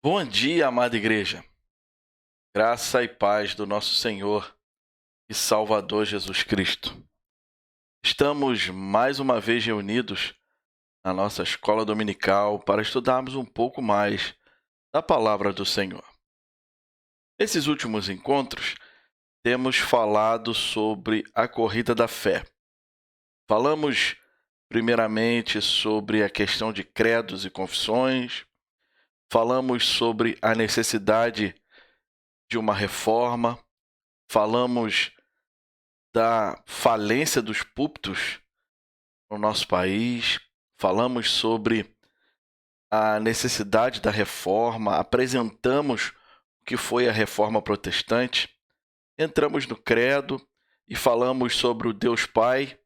Bom dia, amada igreja. Graça e paz do nosso Senhor e Salvador Jesus Cristo. Estamos mais uma vez reunidos na nossa escola dominical para estudarmos um pouco mais da palavra do Senhor. Nesses últimos encontros, temos falado sobre a corrida da fé. Falamos primeiramente sobre a questão de credos e confissões, falamos sobre a necessidade de uma reforma, falamos da falência dos púlpitos no nosso país, falamos sobre a necessidade da reforma, apresentamos o que foi a reforma protestante, entramos no credo e falamos sobre o Deus Pai,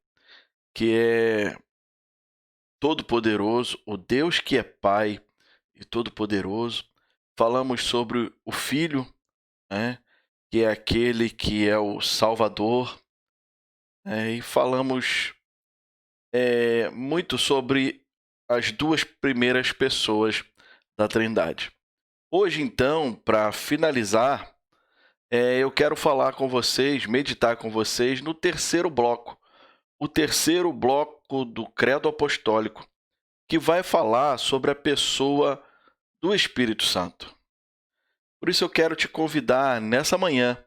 que é todo-poderoso, o Deus que é Pai e todo-poderoso. Falamos sobre o Filho, que é aquele que é o Salvador, e falamos muito sobre as duas primeiras pessoas da Trindade. Hoje, então, para finalizar, eu quero falar com vocês, meditar com vocês no terceiro bloco, o terceiro bloco do Credo Apostólico, que vai falar sobre a pessoa do Espírito Santo. Por isso eu quero te convidar nessa manhã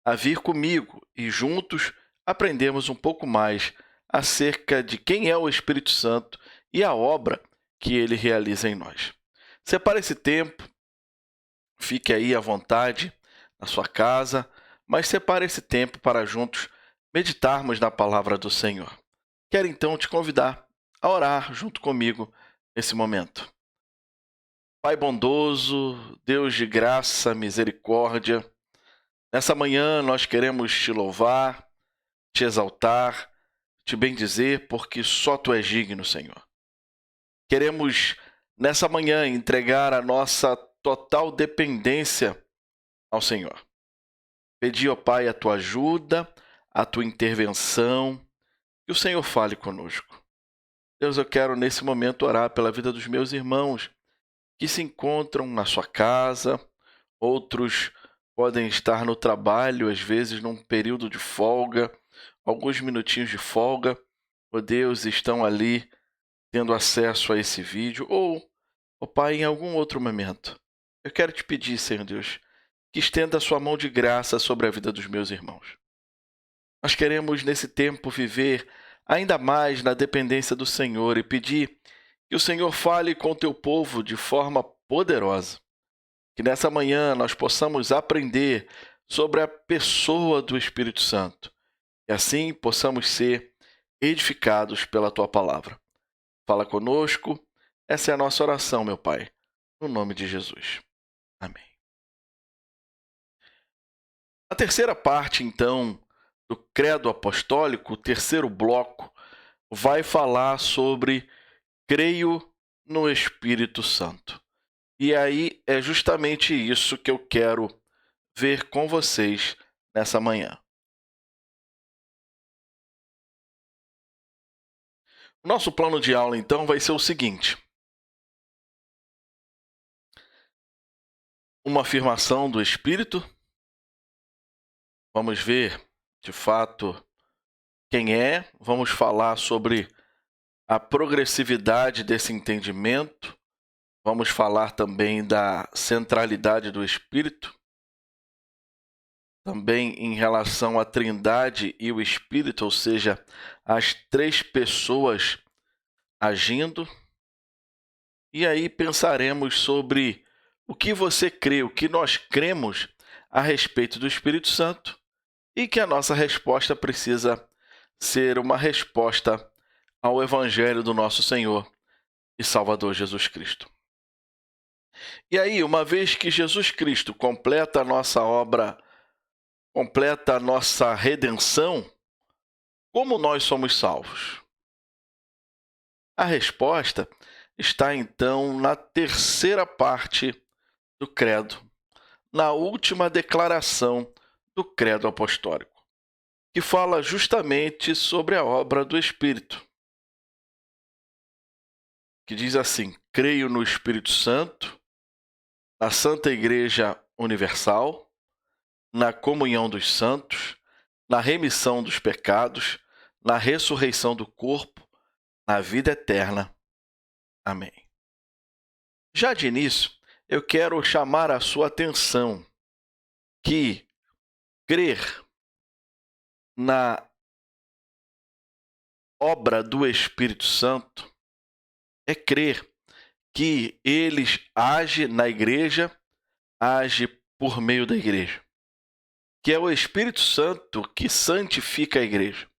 a vir comigo e juntos aprendemos um pouco mais acerca de quem é o Espírito Santo e a obra que ele realiza em nós. Separe esse tempo, fique aí à vontade na sua casa, mas separe esse tempo para juntos meditarmos na palavra do Senhor. Quero então te convidar a orar junto comigo nesse momento. Pai bondoso, Deus de graça, misericórdia, nessa manhã nós queremos te louvar, te exaltar, te bendizer, porque só Tu és digno, Senhor. Queremos, nessa manhã, entregar a nossa total dependência ao Senhor. Pedir, ó Pai, a Tua ajuda, a Tua intervenção, que o Senhor fale conosco. Deus, eu quero nesse momento orar pela vida dos meus irmãos que se encontram na sua casa, outros podem estar no trabalho, às vezes num período de folga, alguns minutinhos de folga, ó Deus, estão ali tendo acesso a esse vídeo, ou, ó Pai, em algum outro momento. Eu quero te pedir, Senhor Deus, que estenda a sua mão de graça sobre a vida dos meus irmãos. Nós queremos, nesse tempo, viver ainda mais na dependência do Senhor e pedir que o Senhor fale com o teu povo de forma poderosa. Que nessa manhã nós possamos aprender sobre a pessoa do Espírito Santo e assim possamos ser edificados pela tua palavra. Fala conosco, essa é a nossa oração, meu Pai, no nome de Jesus. Amém. A terceira parte, então, do Credo Apostólico, o terceiro bloco, vai falar sobre creio no Espírito Santo. E aí é justamente isso que eu quero ver com vocês nessa manhã. O nosso plano de aula, então, vai ser o seguinte: uma afirmação do Espírito. Vamos ver, de fato, quem é. Vamos falar sobre a progressividade desse entendimento. Vamos falar também da centralidade do Espírito. Também em relação à Trindade e o Espírito, ou seja, as três pessoas agindo. E aí pensaremos sobre o que você crê, o que nós cremos a respeito do Espírito Santo e que a nossa resposta precisa ser uma resposta ao Evangelho do nosso Senhor e Salvador Jesus Cristo. E aí, uma vez que Jesus Cristo completa a nossa obra, completa a nossa redenção, como nós somos salvos? A resposta está, então, na terceira parte do credo, na última declaração do credo apostólico, que fala justamente sobre a obra do Espírito, que diz assim: creio no Espírito Santo, na Santa Igreja Universal, na comunhão dos santos, na remissão dos pecados, na ressurreição do corpo, na vida eterna. Amém. Já de início, eu quero chamar a sua atenção que crer na obra do Espírito Santo é crer que ele age na igreja, age por meio da igreja, que é o Espírito Santo que santifica a igreja.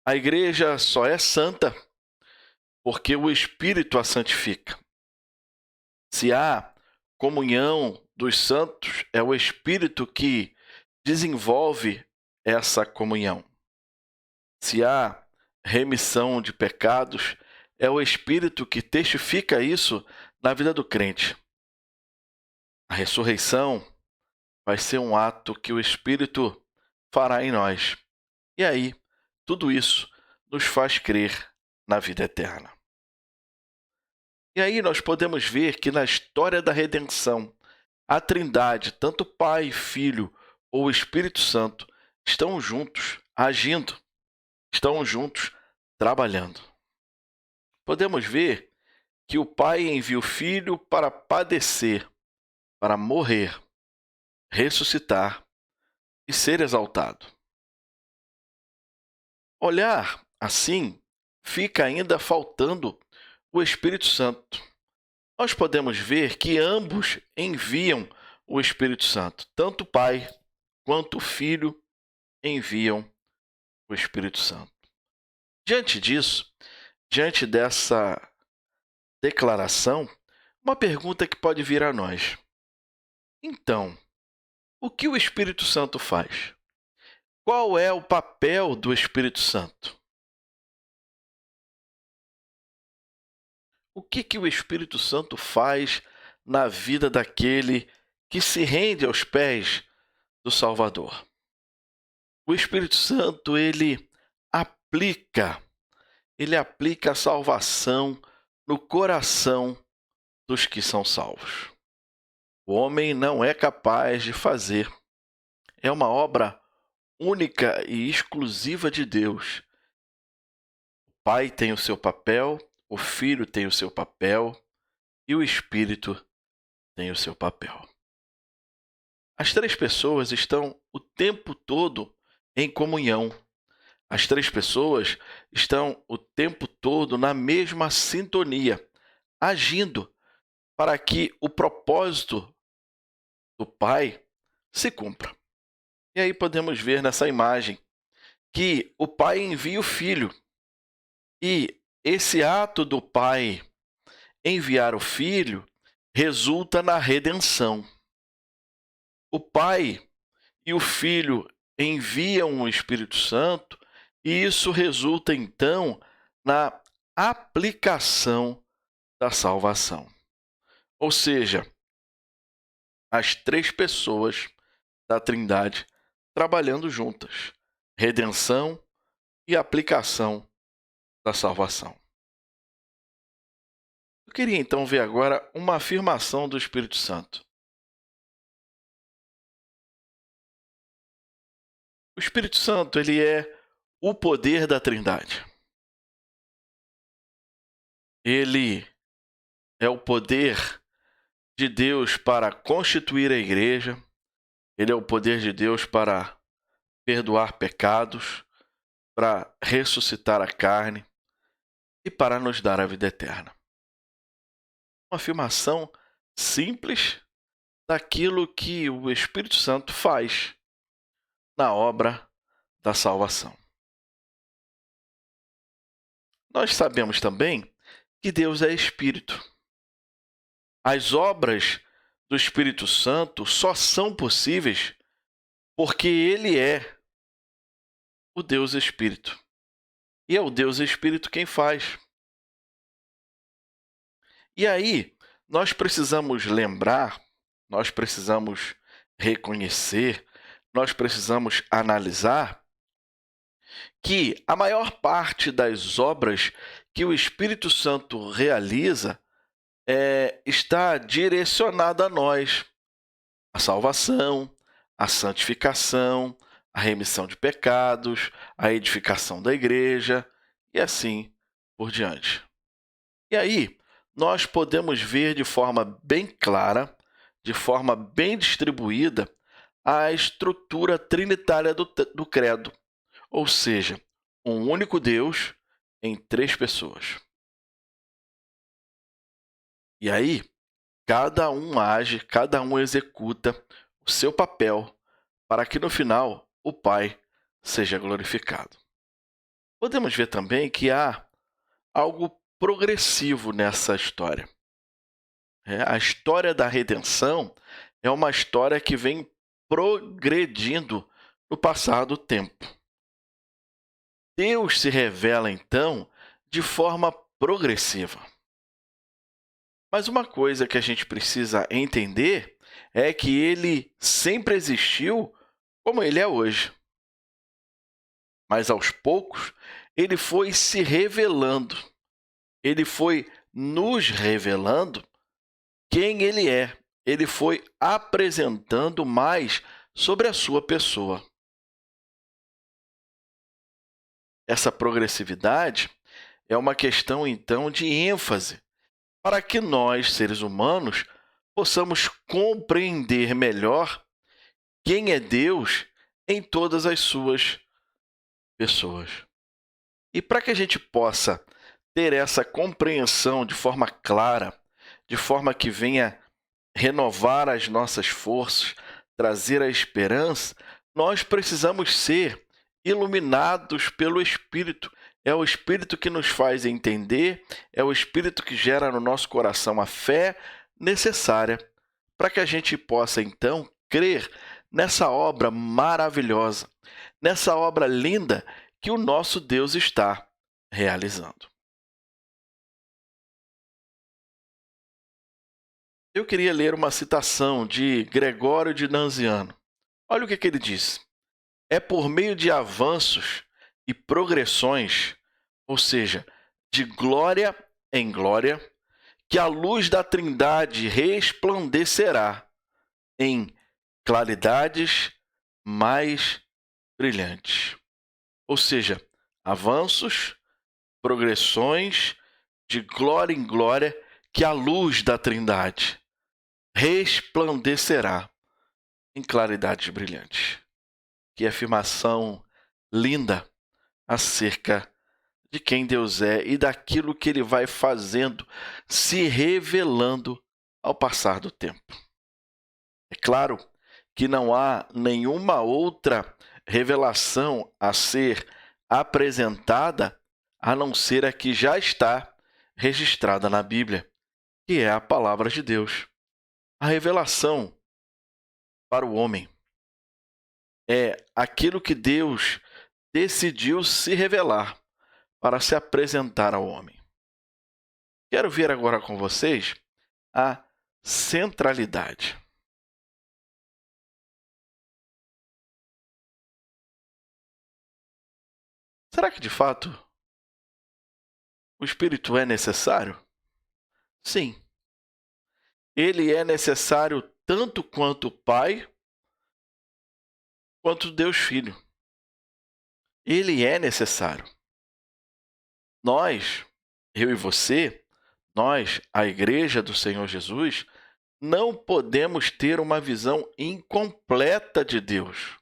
A igreja só é santa porque o Espírito a santifica. Se há comunhão dos santos, é o Espírito que desenvolve essa comunhão. Se há remissão de pecados, é o Espírito que testifica isso na vida do crente. A ressurreição vai ser um ato que o Espírito fará em nós. E aí, tudo isso nos faz crer na vida eterna. E aí nós podemos ver que na história da redenção, a Trindade, tanto Pai, Filho ou Espírito Santo, estão juntos, agindo, estão juntos, trabalhando. Podemos ver que o Pai envia o Filho para padecer, para morrer, ressuscitar e ser exaltado. Olhar assim, fica ainda faltando o Espírito Santo. Nós podemos ver que ambos enviam o Espírito Santo. Tanto o Pai quanto o Filho enviam o Espírito Santo. Diante disso, diante dessa declaração, uma pergunta que pode vir a nós. Então, o que o Espírito Santo faz? Qual é o papel do Espírito Santo? O que o Espírito Santo faz na vida daquele que se rende aos pés do Salvador? O Espírito Santo, ele aplica a salvação no coração dos que são salvos. O homem não é capaz de fazer. É uma obra única e exclusiva de Deus. O Pai tem o seu papel, o Filho tem o seu papel e o Espírito tem o seu papel. As três pessoas estão o tempo todo em comunhão. As três pessoas estão o tempo todo na mesma sintonia, agindo para que o propósito do Pai se cumpra. E aí podemos ver nessa imagem que o Pai envia o Filho. E esse ato do Pai enviar o Filho resulta na redenção. O Pai e o Filho enviam o Espírito Santo e isso resulta, então, na aplicação da salvação. Ou seja, as três pessoas da Trindade trabalhando juntas, redenção e aplicação da salvação. Eu queria então ver agora uma afirmação do Espírito Santo. O Espírito Santo, ele é o poder da Trindade. Ele é o poder de Deus para constituir a igreja. Ele é o poder de Deus para perdoar pecados, para ressuscitar a carne e para nos dar a vida eterna. Uma afirmação simples daquilo que o Espírito Santo faz na obra da salvação. Nós sabemos também que Deus é Espírito. As obras do Espírito Santo só são possíveis porque Ele é o Deus Espírito. E é o Deus Espírito quem faz. E aí, nós precisamos lembrar, nós precisamos reconhecer, nós precisamos analisar que a maior parte das obras que o Espírito Santo realiza está direcionada a nós. A salvação, a santificação, a remissão de pecados, a edificação da igreja e assim por diante. E aí, nós podemos ver de forma bem clara, de forma bem distribuída, a estrutura trinitária do credo, ou seja, um único Deus em 3 pessoas. E aí, cada um age, cada um executa o seu papel para que no final o Pai seja glorificado. Podemos ver também que há algo progressivo nessa história. A história da redenção é uma história que vem progredindo no passar do tempo. Deus se revela, então, de forma progressiva. Mas uma coisa que a gente precisa entender é que ele sempre existiu como ele é hoje. Mas aos poucos, ele foi se revelando. Ele foi nos revelando quem ele é. Ele foi apresentando mais sobre a sua pessoa. Essa progressividade é uma questão, então, de ênfase, para que nós, seres humanos, possamos compreender melhor quem é Deus em todas as suas pessoas. E para que a gente possa ter essa compreensão de forma clara, de forma que venha renovar as nossas forças, trazer a esperança, nós precisamos ser iluminados pelo Espírito. É o Espírito que nos faz entender, é o Espírito que gera no nosso coração a fé necessária para que a gente possa, então, crer nessa obra maravilhosa, nessa obra linda que o nosso Deus está realizando. Eu queria ler uma citação de Gregório de Nazianzo. Olha o que ele diz. É por meio de avanços e progressões, ou seja, de glória em glória, que a luz da Trindade resplandecerá em claridades mais brilhantes. Ou seja, avanços, progressões, de glória em glória, que a luz da Trindade resplandecerá em claridades brilhantes. Que afirmação linda acerca de quem Deus é e daquilo que Ele vai fazendo, se revelando ao passar do tempo. É claro que não há nenhuma outra revelação a ser apresentada a não ser a que já está registrada na Bíblia, que é a palavra de Deus. A revelação para o homem é aquilo que Deus decidiu se revelar para se apresentar ao homem. Quero ver agora com vocês a centralidade. Será que de fato o Espírito é necessário? Sim. Ele é necessário tanto quanto o Pai, quanto Deus Filho. Ele é necessário. Nós, eu e você, nós, a Igreja do Senhor Jesus, não podemos ter uma visão incompleta de Deus.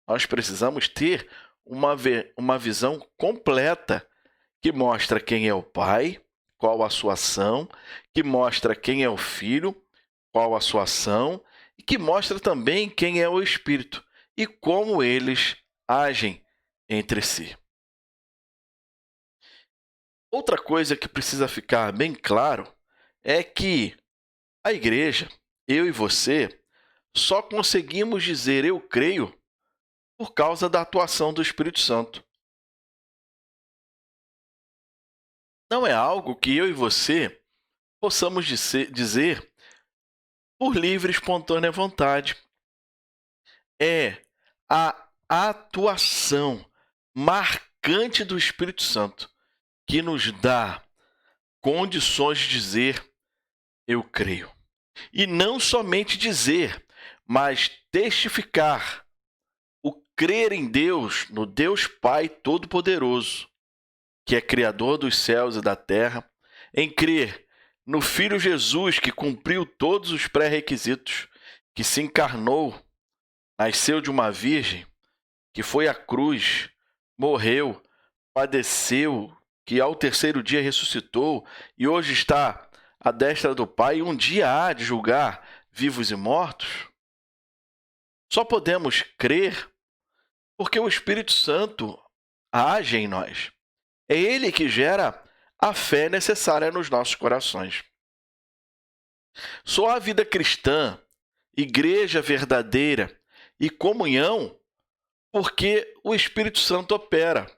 Nós precisamos ter uma visão completa que mostra quem é o Pai, qual a sua ação, que mostra quem é o Filho, qual a sua ação, e que mostra também quem é o Espírito e como eles agem entre si. Outra coisa que precisa ficar bem claro é que a igreja, eu e você, só conseguimos dizer eu creio por causa da atuação do Espírito Santo. Não é algo que eu e você possamos dizer por livre e espontânea vontade. É a atuação marcante do Espírito Santo que nos dá condições de dizer eu creio. E não somente dizer, mas testificar o crer em Deus, no Deus Pai Todo-Poderoso, que é Criador dos céus e da terra, em crer no Filho Jesus, que cumpriu todos os pré-requisitos, que se encarnou, nasceu de uma virgem, que foi à cruz, morreu, padeceu, que ao terceiro dia ressuscitou e hoje está à destra do Pai e um dia há de julgar vivos e mortos. Só podemos crer porque o Espírito Santo age em nós. É ele que gera a fé necessária nos nossos corações. Só a vida cristã, igreja verdadeira e comunhão porque o Espírito Santo opera.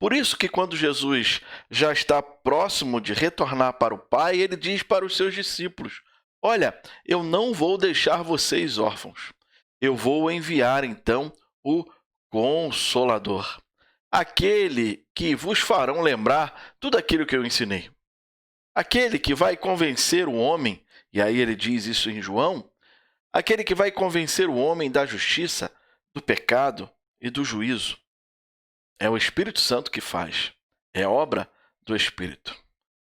Por isso que quando Jesus já está próximo de retornar para o Pai, ele diz para os seus discípulos: olha, eu não vou deixar vocês órfãos. Eu vou enviar então o Consolador, aquele que vos farão lembrar tudo aquilo que eu ensinei. Aquele que vai convencer o homem, e aí ele diz isso em João, aquele que vai convencer o homem da justiça, do pecado e do juízo. É o Espírito Santo que faz. É obra do Espírito.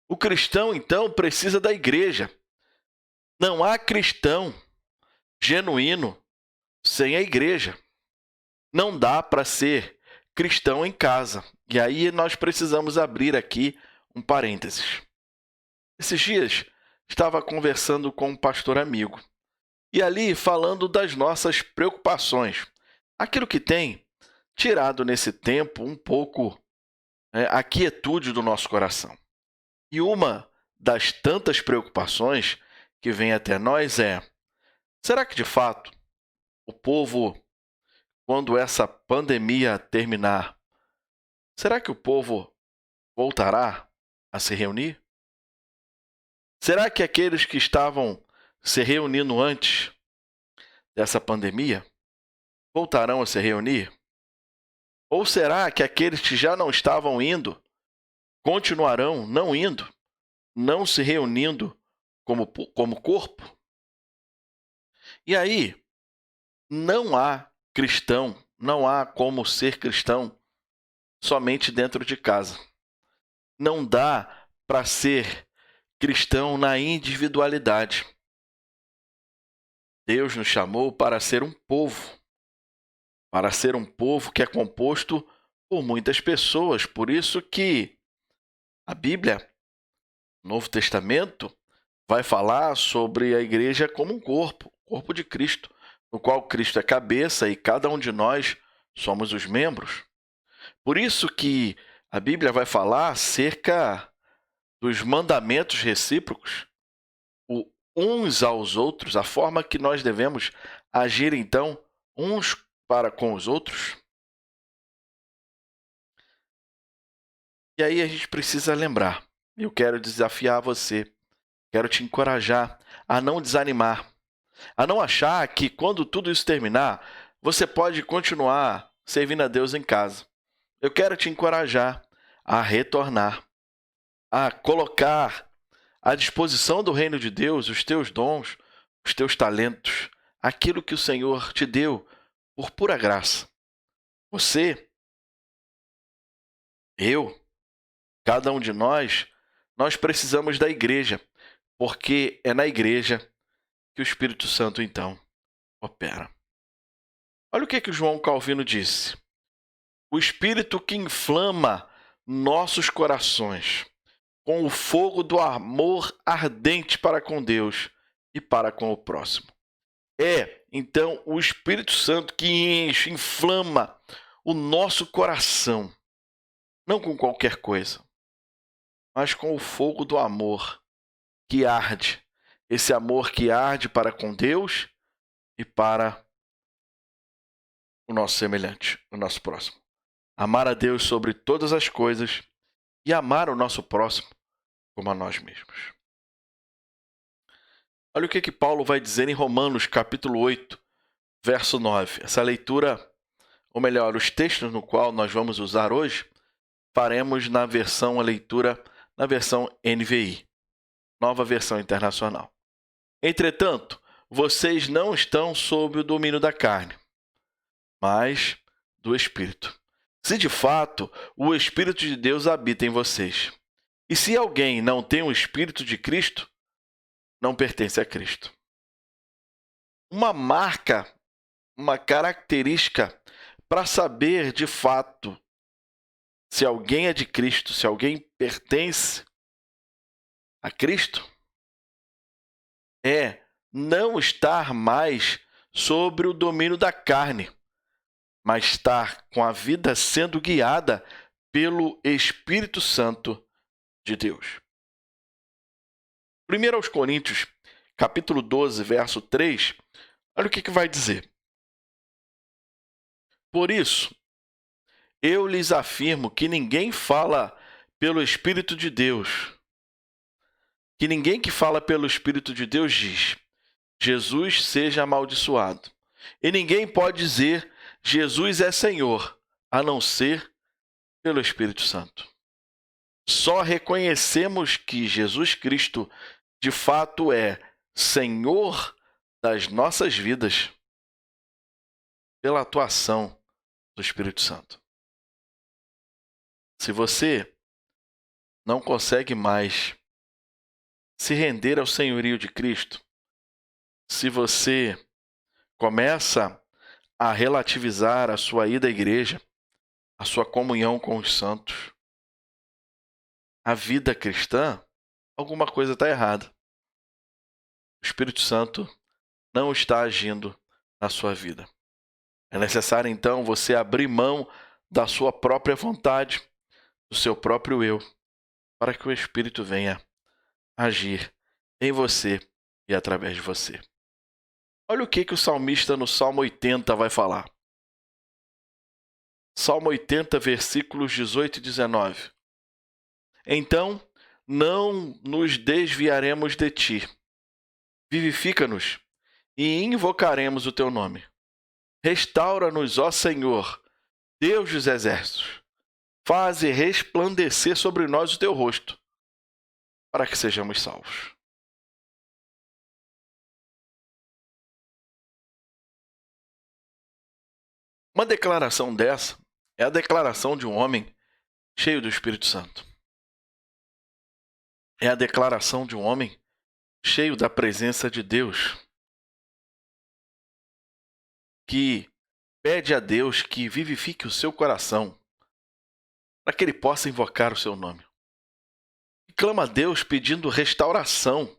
O cristão, então, precisa da igreja. Não há cristão genuíno sem a igreja. Não dá para ser cristão em casa. E aí nós precisamos abrir aqui um parênteses. Esses dias estava conversando com um pastor amigo. E ali falando das nossas preocupações. Aquilo que tem tirado nesse tempo um pouco a quietude do nosso coração. E uma das tantas preocupações que vem até nós é: será que de fato o povo, quando essa pandemia terminar, será que o povo voltará a se reunir? Será que aqueles que estavam se reunindo antes dessa pandemia voltarão a se reunir? Ou será que aqueles que já não estavam indo continuarão não indo, não se reunindo como corpo? E aí, não há cristão, não há como ser cristão somente dentro de casa. Não dá para ser cristão na individualidade. Deus nos chamou para ser um povo que é composto por muitas pessoas. Por isso que a Bíblia, o Novo Testamento, vai falar sobre a igreja como um corpo de Cristo, no qual Cristo é cabeça e cada um de nós somos os membros. Por isso que a Bíblia vai falar acerca dos mandamentos recíprocos, uns aos outros, a forma que nós devemos agir, então, uns para com os outros. E aí a gente precisa lembrar, eu quero desafiar você, quero te encorajar a não desanimar, a não achar que quando tudo isso terminar, você pode continuar servindo a Deus em casa. Eu quero te encorajar a retornar, a colocar à disposição do reino de Deus os teus dons, os teus talentos, aquilo que o Senhor te deu por pura graça. Você, eu, cada um de nós precisamos da igreja, porque é na igreja que o Espírito Santo, então, opera. Olha o que João Calvino disse. O Espírito que inflama nossos corações com o fogo do amor ardente para com Deus e para com o próximo. É, então, o Espírito Santo que enche, inflama o nosso coração, não com qualquer coisa, mas com o fogo do amor que arde. Esse amor que arde para com Deus e para o nosso semelhante, o nosso próximo. Amar a Deus sobre todas as coisas e amar o nosso próximo como a nós mesmos. Olha o que Paulo vai dizer em Romanos, capítulo 8, verso 9. Essa leitura, ou melhor, os textos no qual nós vamos usar hoje, faremos na versão, a leitura na versão NVI, Nova Versão Internacional. Entretanto, vocês não estão sob o domínio da carne, mas do Espírito. Se de fato o Espírito de Deus habita em vocês. E se alguém não tem o Espírito de Cristo, não pertence a Cristo. Uma marca, uma característica para saber de fato se alguém é de Cristo, se alguém pertence a Cristo, é não estar mais sobre o domínio da carne, mas estar com a vida sendo guiada pelo Espírito Santo de Deus. 1 aos Coríntios, capítulo 12, verso 3, olha o que vai dizer. Por isso, eu lhes afirmo que ninguém fala pelo Espírito de Deus, que ninguém que fala pelo Espírito de Deus diz, Jesus seja amaldiçoado. E ninguém pode dizer, Jesus é Senhor, a não ser pelo Espírito Santo. Só reconhecemos que Jesus Cristo, de fato, é Senhor das nossas vidas pela atuação do Espírito Santo. Se você não consegue mais se render ao senhorio de Cristo, se você começa a relativizar a sua ida à igreja, a sua comunhão com os santos, a vida cristã, alguma coisa está errada. O Espírito Santo não está agindo na sua vida. É necessário, então, você abrir mão da sua própria vontade, do seu próprio eu, para que o Espírito venha agir em você e através de você. Olha o que o salmista no Salmo 80 vai falar. Salmo 80, versículos 18 e 19. Então, não nos desviaremos de ti. Vivifica-nos e invocaremos o teu nome. Restaura-nos, ó Senhor, Deus dos exércitos. Faze resplandecer sobre nós o teu rosto, para que sejamos salvos. Uma declaração dessa é a declaração de um homem cheio do Espírito Santo. É a declaração de um homem cheio da presença de Deus, que pede a Deus que vivifique o seu coração, para que ele possa invocar o seu nome. E clama a Deus pedindo restauração,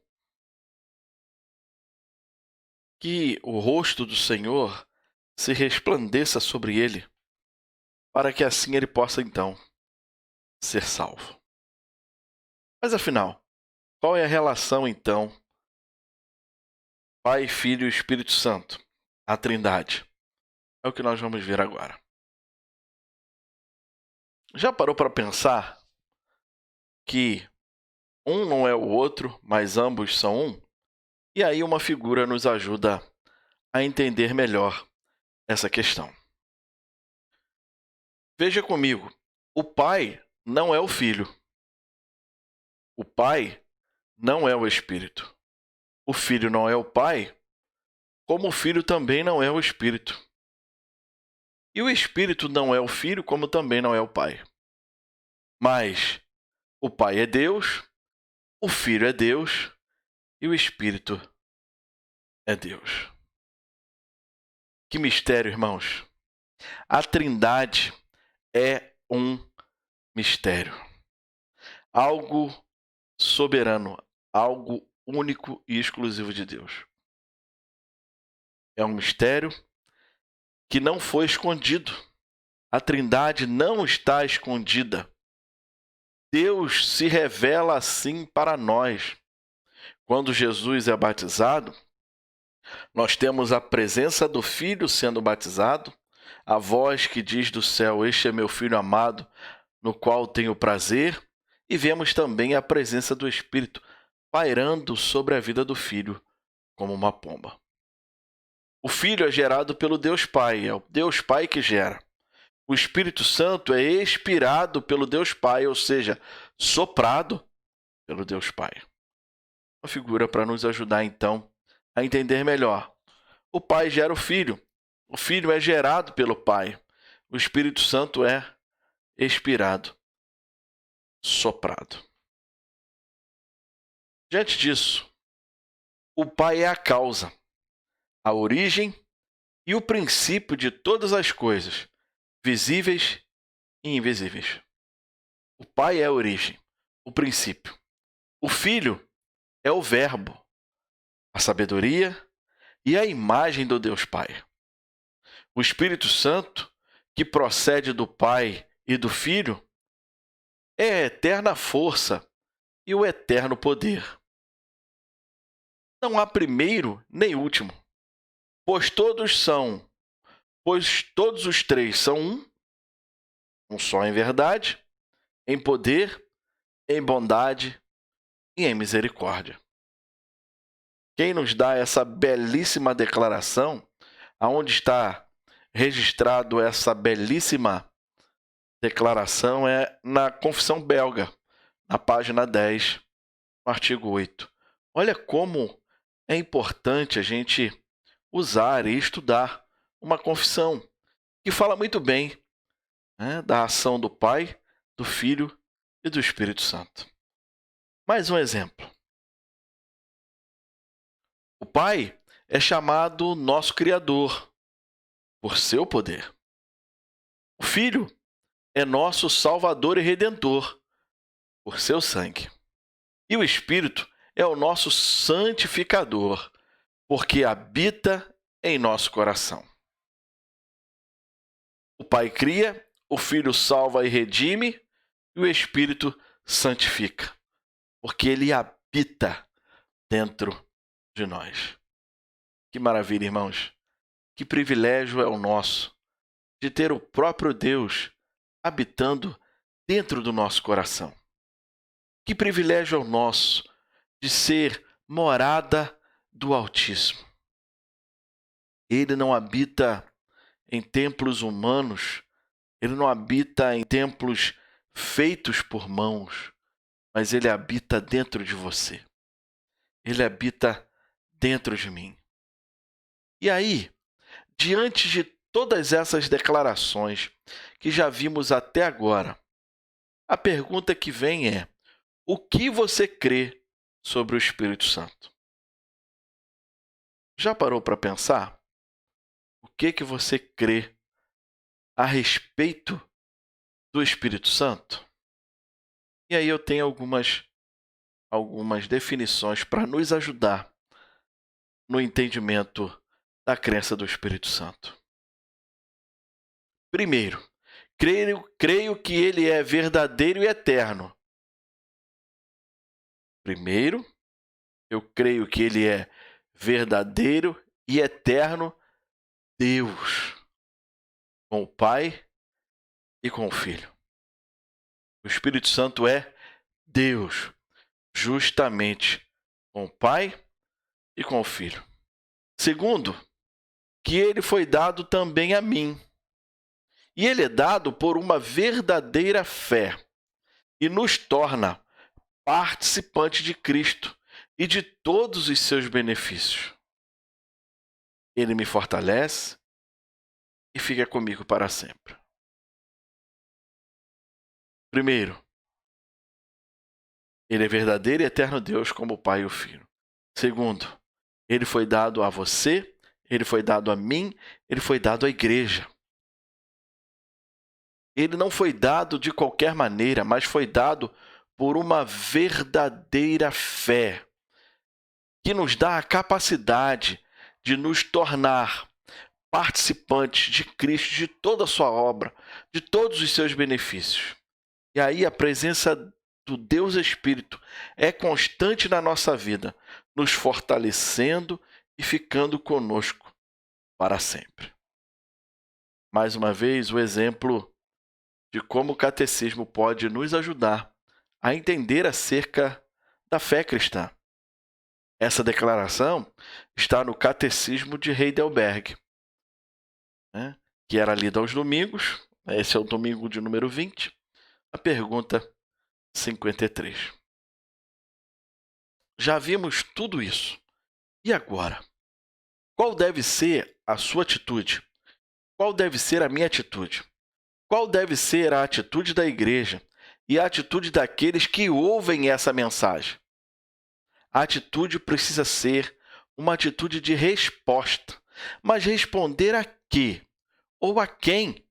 que o rosto do Senhor se resplandeça sobre ele, para que assim ele possa então ser salvo. Mas afinal, qual é a relação então Pai, Filho e Espírito Santo, a Trindade? É o que nós vamos ver agora. Já parou para pensar que um não é o outro, mas ambos são um? E aí uma figura nos ajuda a entender melhor essa questão. Veja comigo, o Pai não é o Filho. O Pai não é o Espírito. O Filho não é o Pai, como o Filho também não é o Espírito. E o Espírito não é o Filho, como também não é o Pai. Mas o Pai é Deus, o Filho é Deus e o Espírito é Deus. Que mistério, irmãos! A Trindade é um mistério. Algo soberano, algo único e exclusivo de Deus. É um mistério que não foi escondido. A Trindade não está escondida. Deus se revela assim para nós. Quando Jesus é batizado, nós temos a presença do Filho sendo batizado, a voz que diz do céu, este é meu Filho amado, no qual tenho prazer, e vemos também a presença do Espírito pairando sobre a vida do Filho como uma pomba. O Filho é gerado pelo Deus Pai, é o Deus Pai que gera. O Espírito Santo é expirado pelo Deus Pai, ou seja, soprado pelo Deus Pai. Uma figura para nos ajudar, então, a entender melhor. O Pai gera o Filho é gerado pelo Pai, o Espírito Santo é expirado, soprado. Diante disso, o Pai é a causa, a origem e o princípio de todas as coisas, visíveis e invisíveis. O Pai é a origem, o princípio. O Filho é o Verbo, a sabedoria e a imagem do Deus Pai. O Espírito Santo, que procede do Pai e do Filho, é a eterna força e o eterno poder. Não há primeiro nem último, pois todos os três são um só em verdade, em poder, em bondade e em misericórdia. Quem nos dá essa belíssima declaração, aonde está registrado essa belíssima declaração, é na Confissão Belga, na página 10, no artigo 8. Olha como é importante a gente usar e estudar uma confissão que fala muito bem, né, da ação do Pai, do Filho e do Espírito Santo. Mais um exemplo. O Pai é chamado nosso Criador, por seu poder. O Filho é nosso Salvador e Redentor, por seu sangue. E o Espírito é o nosso santificador, porque habita em nosso coração. O Pai cria, o Filho salva e redime, e o Espírito santifica, porque ele habita dentro de nós. Que maravilha, irmãos! Que privilégio é o nosso de ter o próprio Deus habitando dentro do nosso coração. Que privilégio é o nosso de ser morada do Altíssimo. Ele não habita em templos humanos, ele não habita em templos feitos por mãos, mas ele habita dentro de você. Ele habita dentro de mim. E aí, diante de todas essas declarações que já vimos até agora, a pergunta que vem é: o que você crê sobre o Espírito Santo? Já parou para pensar? O que você crê a respeito do Espírito Santo? E aí eu tenho algumas definições para nos ajudar no entendimento da crença do Espírito Santo. Primeiro, creio que ele é verdadeiro e eterno. Primeiro, eu creio que ele é verdadeiro e eterno Deus, com o Pai e com o Filho. O Espírito Santo é Deus, justamente com o Pai e com o Filho. Segundo, que ele foi dado também a mim. E ele é dado por uma verdadeira fé e nos torna participantes de Cristo e de todos os seus benefícios. Ele me fortalece e fica comigo para sempre. Primeiro, ele é verdadeiro e eterno Deus como o Pai e o Filho. Segundo, ele foi dado a você, ele foi dado a mim, ele foi dado à igreja. Ele não foi dado de qualquer maneira, mas foi dado por uma verdadeira fé, que nos dá a capacidade de nos tornar participantes de Cristo, de toda a sua obra, de todos os seus benefícios. E aí a presença do Deus Espírito é constante na nossa vida, nos fortalecendo e ficando conosco para sempre. Mais uma vez, o exemplo de como o catecismo pode nos ajudar a entender acerca da fé cristã. Essa declaração está no Catecismo de Heidelberg, né, que era lido aos domingos. Esse é o domingo de número 20. A pergunta 53. já vimos tudo isso. E agora? Qual deve ser a sua atitude? Qual deve ser a minha atitude? Qual deve ser a atitude da igreja e a atitude daqueles que ouvem essa mensagem? A atitude precisa ser uma atitude de resposta. Mas responder a quê? Ou a quem?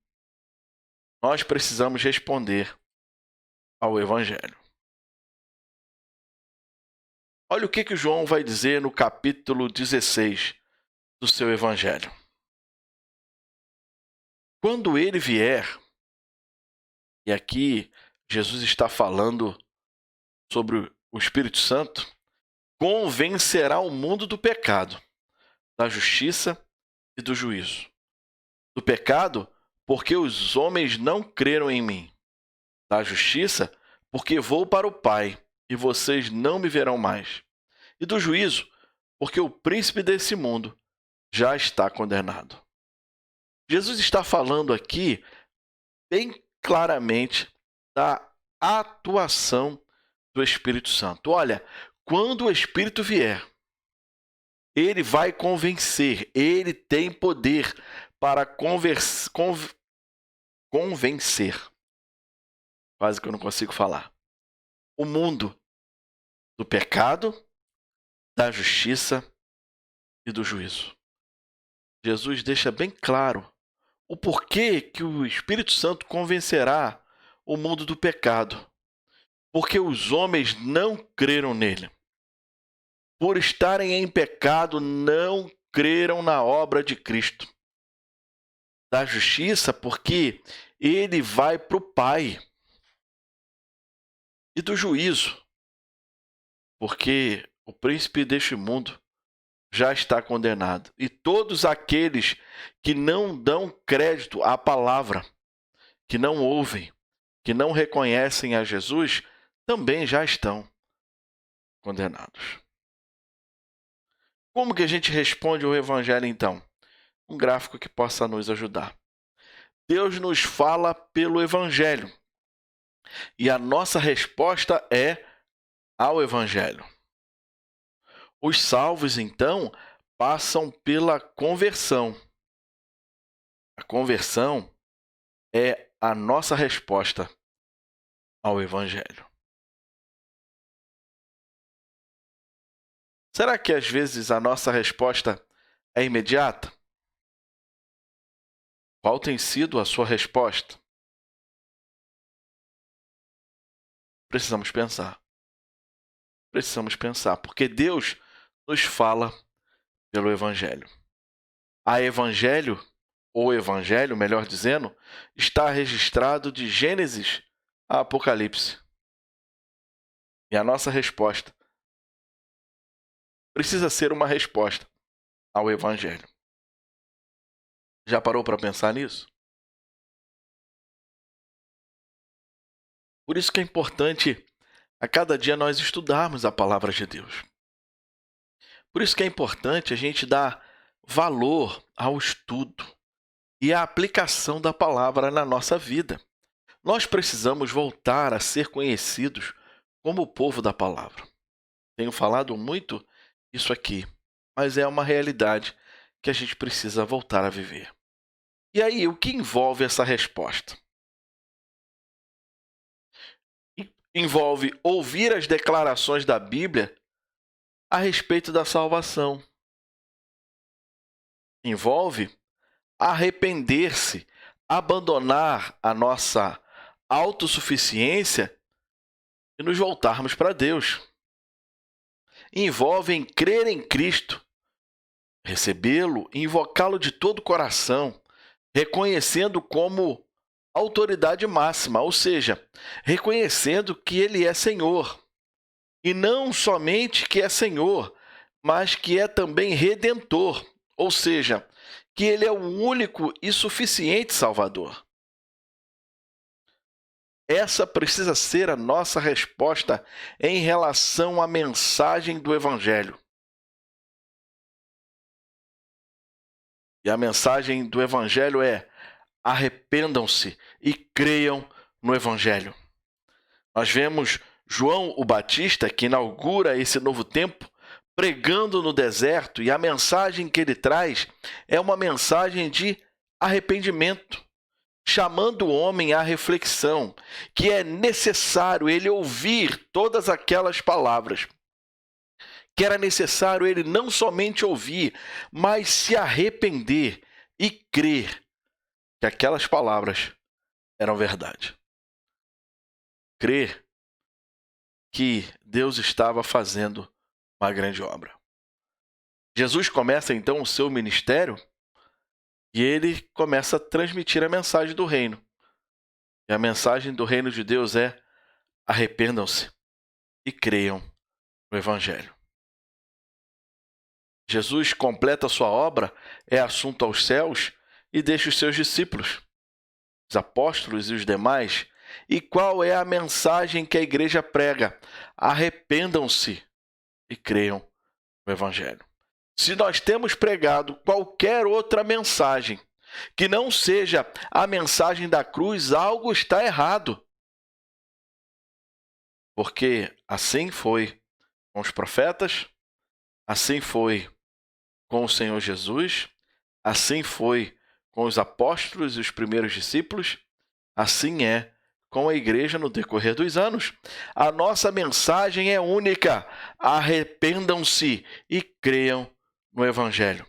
Nós precisamos responder ao Evangelho. Olha o que João vai dizer no capítulo 16 do seu Evangelho. Quando ele vier, e aqui Jesus está falando sobre o Espírito Santo, convencerá o mundo do pecado, da justiça e do juízo. Do pecado, porque os homens não creram em mim. Da justiça, porque vou para o Pai, e vocês não me verão mais. E do juízo, porque o príncipe desse mundo já está condenado. Jesus está falando aqui bem claramente da atuação do Espírito Santo. Olha, quando o Espírito vier, ele vai convencer, ele tem poder para convencer. Quase que eu não consigo falar. O mundo do pecado, da justiça e do juízo. Jesus deixa bem claro o porquê que o Espírito Santo convencerá o mundo do pecado. Porque os homens não creram nele. Por estarem em pecado, não creram na obra de Cristo. Da justiça, porque ele vai para o Pai. E do juízo, porque o príncipe deste mundo já está condenado. E todos aqueles que não dão crédito à palavra, que não ouvem, que não reconhecem a Jesus, também já estão condenados. Como que a gente responde ao Evangelho, então? Um gráfico que possa nos ajudar. Deus nos fala pelo Evangelho. E a nossa resposta é ao Evangelho. Os salvos, então, passam pela conversão. A conversão é a nossa resposta ao Evangelho. Será que às vezes a nossa resposta é imediata? Qual tem sido a sua resposta? Precisamos pensar. Precisamos pensar, porque Deus nos fala pelo Evangelho. A Evangelho, ou Evangelho, melhor dizendo, está registrado de Gênesis a Apocalipse. E a nossa resposta precisa ser uma resposta ao Evangelho. Já parou para pensar nisso? Por isso que é importante a cada dia nós estudarmos a palavra de Deus. Por isso que é importante a gente dar valor ao estudo e à aplicação da palavra na nossa vida. Nós precisamos voltar a ser conhecidos como o povo da palavra. Tenho falado muito isso aqui, mas é uma realidade que a gente precisa voltar a viver. E aí, o que envolve essa resposta? Envolve ouvir as declarações da Bíblia a respeito da salvação. Envolve arrepender-se, abandonar a nossa autossuficiência e nos voltarmos para Deus. Envolve em crer em Cristo, recebê-lo e invocá-lo de todo o coração, reconhecendo como autoridade máxima, ou seja, reconhecendo que Ele é Senhor. E não somente que é Senhor, mas que é também Redentor, ou seja, que Ele é o único e suficiente Salvador. Essa precisa ser a nossa resposta em relação à mensagem do Evangelho. E a mensagem do Evangelho é: arrependam-se e creiam no Evangelho. Nós vemos João o Batista, que inaugura esse novo tempo, pregando no deserto, e a mensagem que ele traz é uma mensagem de arrependimento, chamando o homem à reflexão, que é necessário ele ouvir todas aquelas palavras, que era necessário ele não somente ouvir, mas se arrepender e crer que aquelas palavras eram verdade. Crer que Deus estava fazendo uma grande obra. Jesus começa então o seu ministério e ele começa a transmitir a mensagem do reino. E a mensagem do reino de Deus é: arrependam-se e creiam no Evangelho. Jesus completa a sua obra, é assunto aos céus e deixa os seus discípulos, os apóstolos e os demais. E qual é a mensagem que a igreja prega? Arrependam-se e creiam no Evangelho. Se nós temos pregado qualquer outra mensagem que não seja a mensagem da cruz, algo está errado. Porque assim foi com os profetas, assim foi com o Senhor Jesus, assim foi com os apóstolos e os primeiros discípulos, assim é com a igreja no decorrer dos anos. A nossa mensagem é única: arrependam-se e creiam no Evangelho.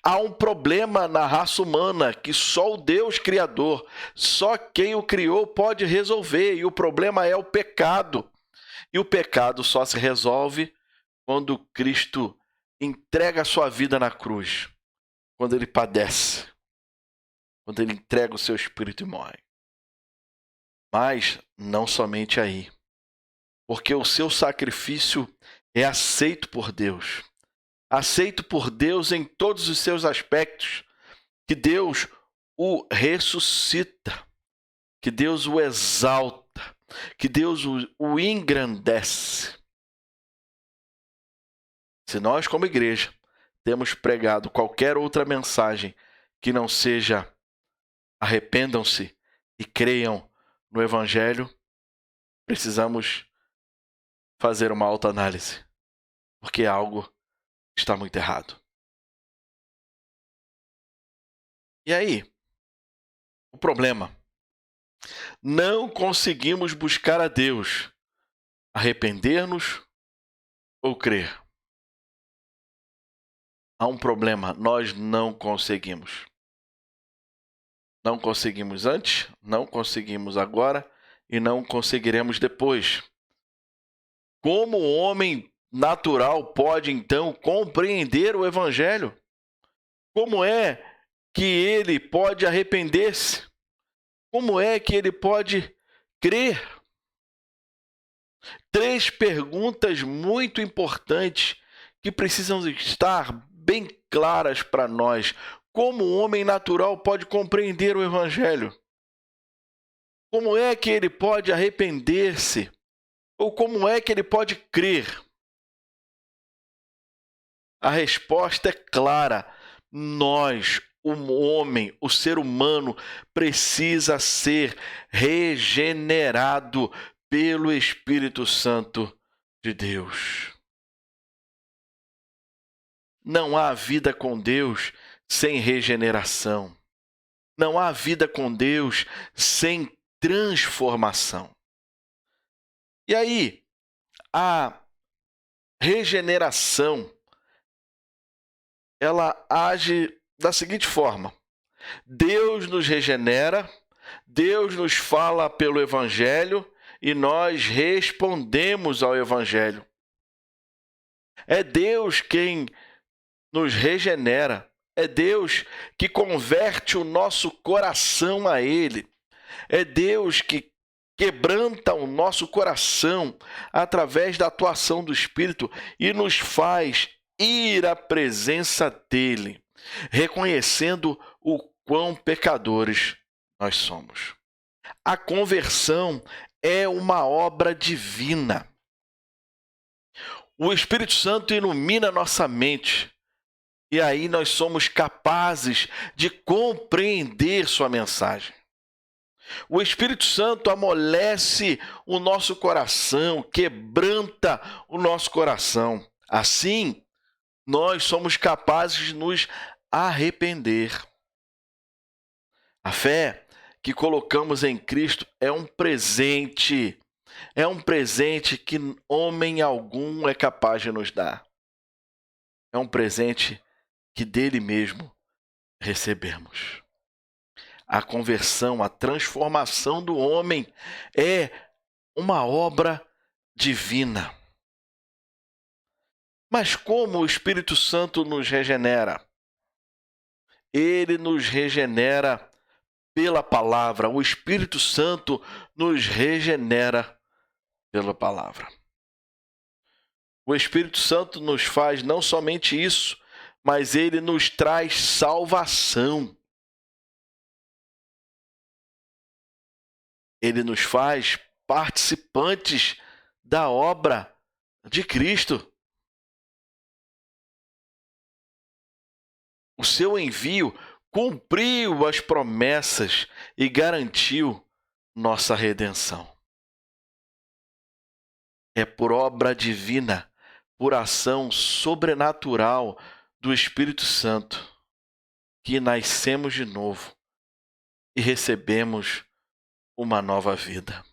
Há um problema na raça humana que só o Deus Criador, só quem o criou pode resolver, e o problema é o pecado. E o pecado só se resolve quando Cristo entrega a sua vida na cruz, quando ele padece, quando ele entrega o seu espírito e morre. Mas não somente aí, porque o seu sacrifício é aceito por Deus. Aceito por Deus em todos os seus aspectos, que Deus o ressuscita, que Deus o exalta, que Deus o engrandece. Se nós, como igreja, temos pregado qualquer outra mensagem que não seja arrependam-se e creiam no Evangelho, precisamos fazer uma autoanálise, porque algo está muito errado. E aí? O problema: não conseguimos buscar a Deus, arrepender-nos ou crer. Há um problema: nós não conseguimos. Não conseguimos antes, não conseguimos agora e não conseguiremos depois. Como o homem natural pode, então, compreender o Evangelho? Como é que ele pode arrepender-se? Como é que ele pode crer? 3 perguntas muito importantes que precisam estar bem claras para nós. Como o homem natural pode compreender o Evangelho? Como é que ele pode arrepender-se? Ou como é que ele pode crer? A resposta é clara. Nós, o homem, o ser humano, precisa ser regenerado pelo Espírito Santo de Deus. Não há vida com Deus sem regeneração. Não há vida com Deus sem transformação. E aí, a regeneração, ela age da seguinte forma: Deus nos regenera, Deus nos fala pelo Evangelho e nós respondemos ao Evangelho. É Deus quem nos regenera, é Deus que converte o nosso coração a Ele, é Deus que quebranta o nosso coração através da atuação do Espírito e nos faz ir à presença dEle, reconhecendo o quão pecadores nós somos. A conversão é uma obra divina. O Espírito Santo ilumina nossa mente e aí nós somos capazes de compreender sua mensagem. O Espírito Santo amolece o nosso coração, quebranta o nosso coração. Assim, nós somos capazes de nos arrepender. A fé que colocamos em Cristo é um presente que homem algum é capaz de nos dar. É um presente que dele mesmo recebemos. A conversão, a transformação do homem é uma obra divina. Mas como o Espírito Santo nos regenera? Ele nos regenera pela palavra. O Espírito Santo nos regenera pela palavra. O Espírito Santo nos faz não somente isso, mas ele nos traz salvação. Ele nos faz participantes da obra de Cristo. O seu envio cumpriu as promessas e garantiu nossa redenção. É por obra divina, por ação sobrenatural do Espírito Santo, que nascemos de novo e recebemos uma nova vida.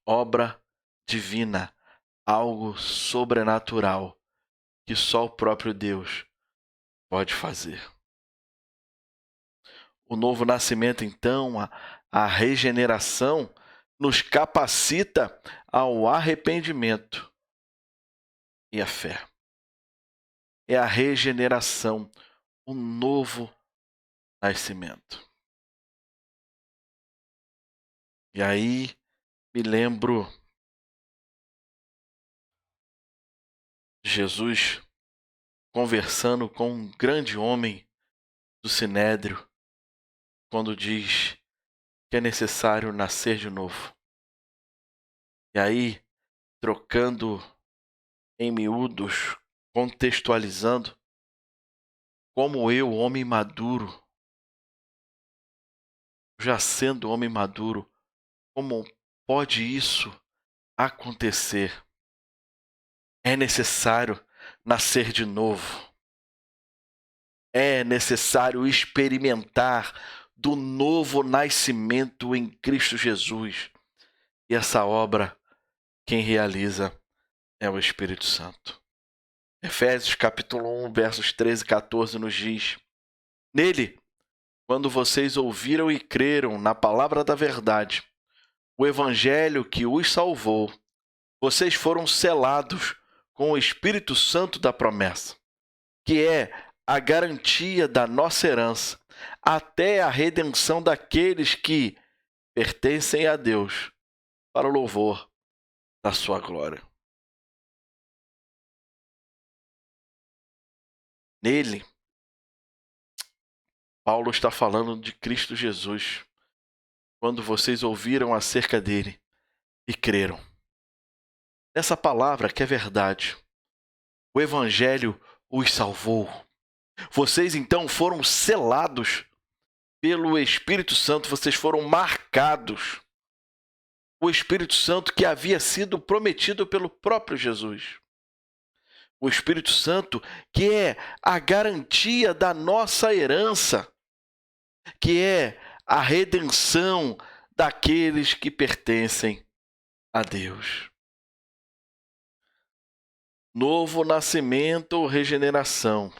Obra divina, algo sobrenatural que só o próprio Deus pode fazer. O novo nascimento, então, a regeneração, nos capacita ao arrependimento e à fé. É a regeneração, o novo nascimento. E aí me lembro de Jesus conversando com um grande homem do Sinédrio, quando diz que é necessário nascer de novo. E aí, trocando em miúdos, contextualizando, como eu, homem maduro, já sendo homem maduro, como pode isso acontecer? É necessário nascer de novo. É necessário experimentar do novo nascimento em Cristo Jesus. E essa obra, quem realiza é o Espírito Santo. Efésios capítulo 1, versos 13 e 14 nos diz: Nele, quando vocês ouviram e creram na palavra da verdade, o evangelho que os salvou, vocês foram selados com o Espírito Santo da promessa, que é a garantia da nossa herança, até a redenção daqueles que pertencem a Deus, para o louvor da sua glória. Nele, Paulo está falando de Cristo Jesus, quando vocês ouviram acerca dele e creram. Nessa palavra que é verdade, o evangelho os salvou. Vocês então foram selados pelo Espírito Santo, vocês foram marcados. O Espírito Santo que havia sido prometido pelo próprio Jesus. O Espírito Santo que é a garantia da nossa herança, que é a redenção daqueles que pertencem a Deus. Novo nascimento ou regeneração.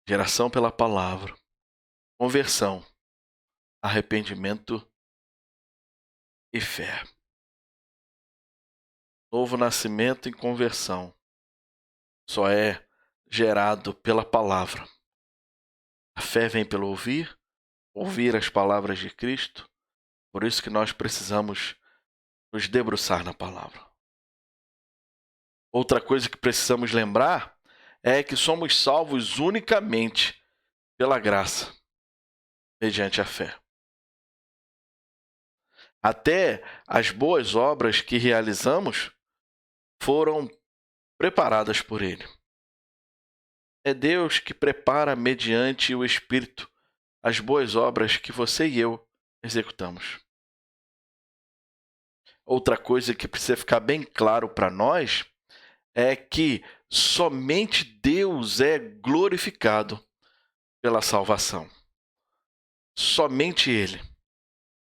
Geração pela palavra. Conversão. Arrependimento e fé. Novo nascimento e conversão só é gerado pela palavra. A fé vem pelo ouvir as palavras de Cristo. Por isso que nós precisamos nos debruçar na palavra. Outra coisa que precisamos lembrar é que somos salvos unicamente pela graça, mediante a fé. Até as boas obras que realizamos foram preparadas por Ele. É Deus que prepara mediante o Espírito as boas obras que você e eu executamos. Outra coisa que precisa ficar bem claro para nós é que somente Deus é glorificado pela salvação. Somente Ele.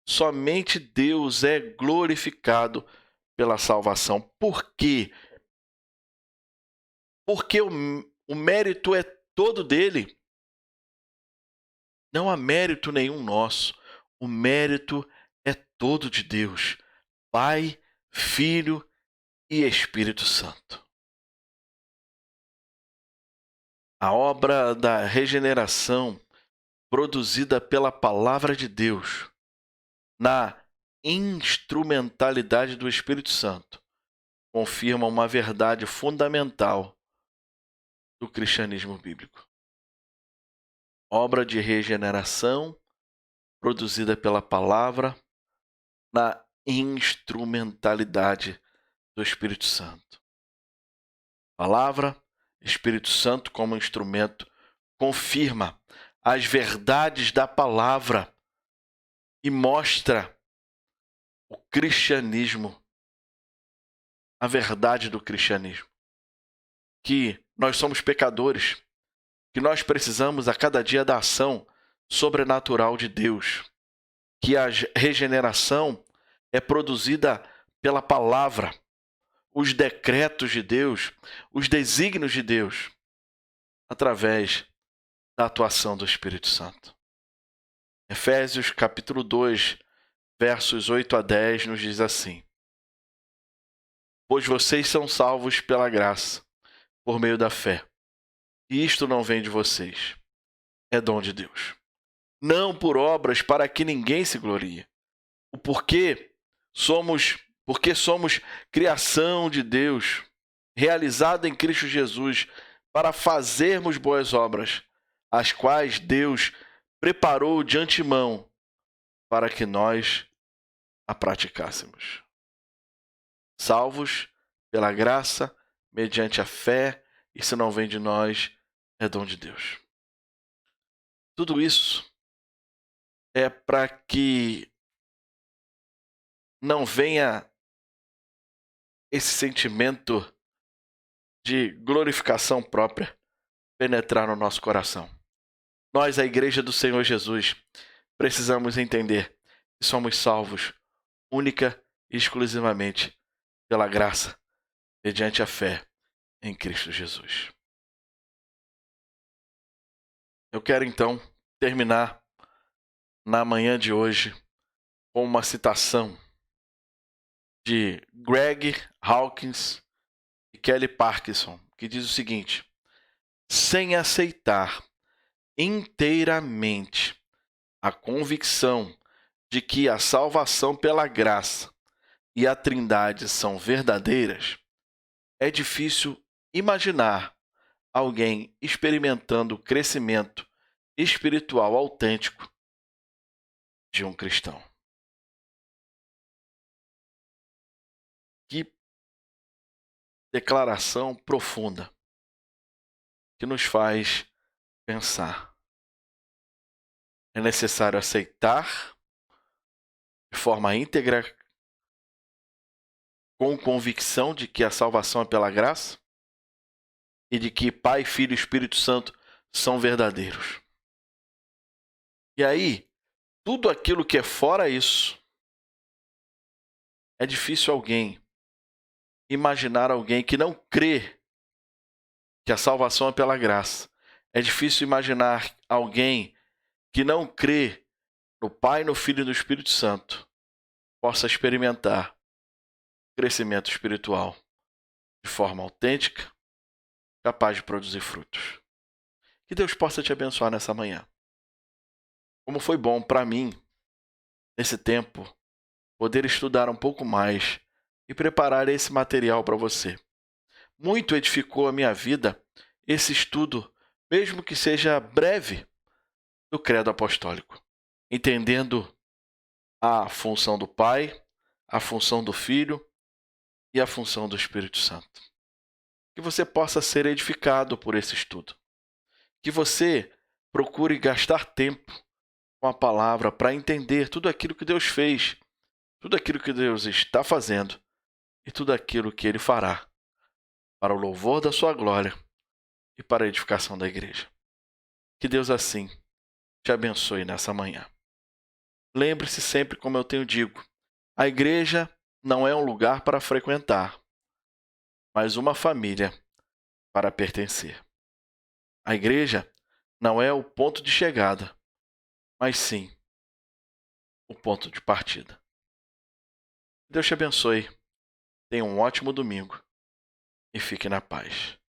Somente Deus é glorificado pela salvação. Por quê? Porque o mérito é todo dele. Não há mérito nenhum nosso. O mérito é todo de Deus. Pai, Filho e Espírito Santo. A obra da regeneração produzida pela palavra de Deus, na instrumentalidade do Espírito Santo, confirma uma verdade fundamental do cristianismo bíblico. Obra de regeneração produzida pela palavra, na instrumentalidade do Espírito Santo. Palavra, Espírito Santo como instrumento, confirma as verdades da palavra e mostra o cristianismo, a verdade do cristianismo. Que nós somos pecadores, que nós precisamos a cada dia da ação sobrenatural de Deus, que a regeneração é produzida pela palavra, os decretos de Deus, os desígnios de Deus, através da atuação do Espírito Santo. Efésios capítulo 2, versos 8 a 10 nos diz assim: Pois vocês são salvos pela graça, por meio da fé. E isto não vem de vocês, é dom de Deus. Não por obras para que ninguém se glorie. O porquê porque somos criação de Deus, realizada em Cristo Jesus, para fazermos boas obras, as quais Deus preparou de antemão para que nós a praticássemos. Salvos pela graça, mediante a fé, isso não vem de nós, é dom de Deus. Tudo isso é para que não venha esse sentimento de glorificação própria penetrar no nosso coração. Nós, a Igreja do Senhor Jesus, precisamos entender que somos salvos única e exclusivamente pela graça, mediante a fé em Cristo Jesus. Eu quero então terminar na manhã de hoje com uma citação de Greg Hawkins e Kelly Parkinson, que diz o seguinte: sem aceitar inteiramente a convicção de que a salvação pela graça e a Trindade são verdadeiras, é difícil imaginar alguém experimentando o crescimento espiritual autêntico de um cristão. Que declaração profunda que nos faz pensar. É necessário aceitar de forma íntegra, com convicção de que a salvação é pela graça e de que Pai, Filho e Espírito Santo são verdadeiros. E aí, tudo aquilo que é fora isso, é difícil imaginar alguém que não crê que a salvação é pela graça. É difícil imaginar alguém que não crê no Pai, no Filho e no Espírito Santo possa experimentar crescimento espiritual de forma autêntica, capaz de produzir frutos. Que Deus possa te abençoar nessa manhã. Como foi bom para mim, nesse tempo, poder estudar um pouco mais e preparar esse material para você. Muito edificou a minha vida esse estudo, mesmo que seja breve, do Credo Apostólico, entendendo a função do Pai, a função do Filho e a função do Espírito Santo. Que você possa ser edificado por esse estudo. Que você procure gastar tempo com a palavra para entender tudo aquilo que Deus fez, tudo aquilo que Deus está fazendo e tudo aquilo que Ele fará para o louvor da sua glória e para a edificação da igreja. Que Deus assim te abençoe nessa manhã. Lembre-se sempre, como eu tenho dito, a igreja não é um lugar para frequentar, mas uma família para pertencer. A igreja não é o ponto de chegada, mas sim o ponto de partida. Deus te abençoe, tenha um ótimo domingo e fique na paz.